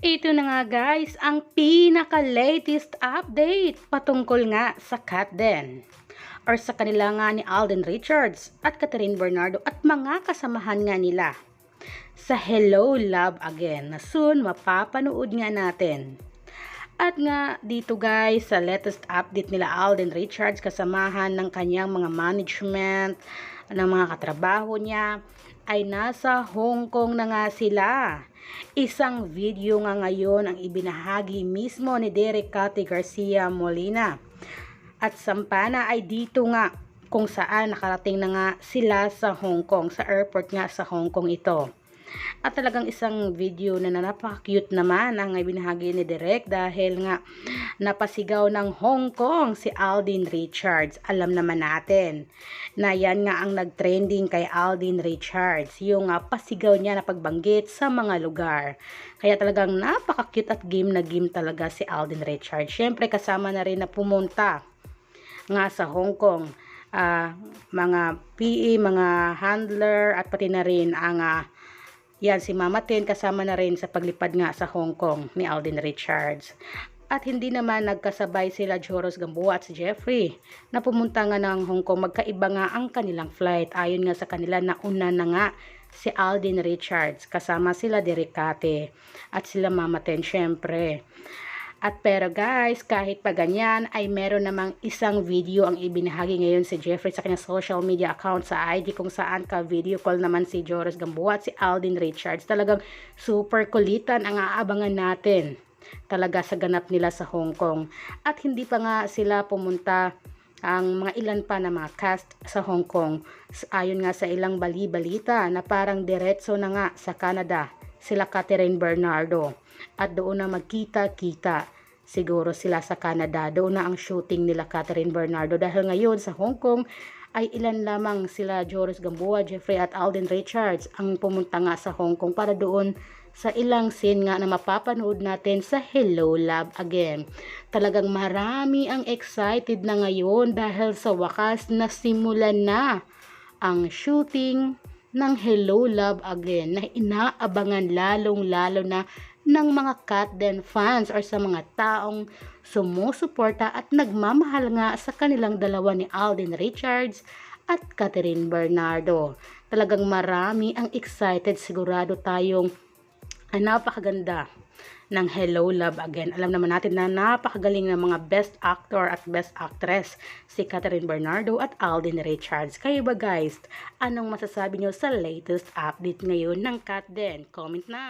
Ito na nga guys, ang pinaka-latest update patungkol nga sa Katden or sa kanila nga ni Alden Richards at Catherine Bernardo at mga kasamahan nga nila sa Hello Love Again na soon mapapanood nga natin. At nga dito guys, sa latest update nila Alden Richards kasamahan ng kanyang mga management, ng mga katrabaho niya, ay nasa Hong Kong na nga sila. Isang video nga ngayon ang ibinahagi mismo ni Derek Cathy Garcia Molina. At sampana ay dito nga kung saan nakarating na nga sila sa Hong Kong, sa airport nga sa Hong Kong ito. At talagang isang video na napaka-cute naman ang ibinahagi ni Derek dahil nga napasigaw ng Hong Kong si Alden Richards. Alam naman natin na yan nga ang nag-trending kay Alden Richards, yung pasigaw niya na pagbanggit sa mga lugar. Kaya talagang napaka-cute at game na game talaga si Alden Richards. Syempre kasama na rin na pumunta nga sa Hong Kong mga PE, mga handler at pati na rin ang yan, si Mama Tin kasama na rin sa paglipad nga sa Hong Kong ni Alden Richards. At hindi naman nagkasabay sila Joros Gamboa at si Jeffrey na pumunta nga ng Hong Kong. Magkaiba nga ang kanilang flight. Ayon nga sa kanila na una na nga si Alden Richards. Kasama sila Derek Cathy at sila Mama Tin syempre. At pero guys, kahit pa ganyan ay meron namang isang video ang ibinahagi ngayon si Jeffrey sa kanyang social media account sa IG kung saan ka-video call naman si Joros Gamboa at si Alden Richards. Talagang super kulitan ang aabangan natin talaga sa ganap nila sa Hong Kong. At hindi pa nga sila pumunta ang mga ilan pa na mga cast sa Hong Kong. Ayon nga sa ilang bali-balita na parang diretso na nga sa Canada sila Catherine Bernardo. At doon na magkita-kita siguro sila sa Canada. Doon na ang shooting nila Catherine Bernardo. Dahil ngayon sa Hong Kong ay ilan lamang sila Joros Gamboa, Jeffrey at Alden Richards ang pumunta nga sa Hong Kong para doon sa ilang scene nga na mapapanood natin sa Hello Love Again. Talagang marami ang excited na ngayon dahil sa wakas na simulan na ang shooting ng Hello Love Again na inaabangan lalong-lalo na ng mga Katden fans or sa mga taong sumusuporta at nagmamahal nga sa kanilang dalawa ni Alden Richards at Catherine Bernardo. Talagang marami ang excited, sigurado tayong napakaganda ng Hello Love Again. Alam naman natin na napakagaling ng mga best actor at best actress si Catherine Bernardo at Alden Richards. Kayo ba guys, anong masasabi nyo sa latest update ngayon ng Katden? Comment na!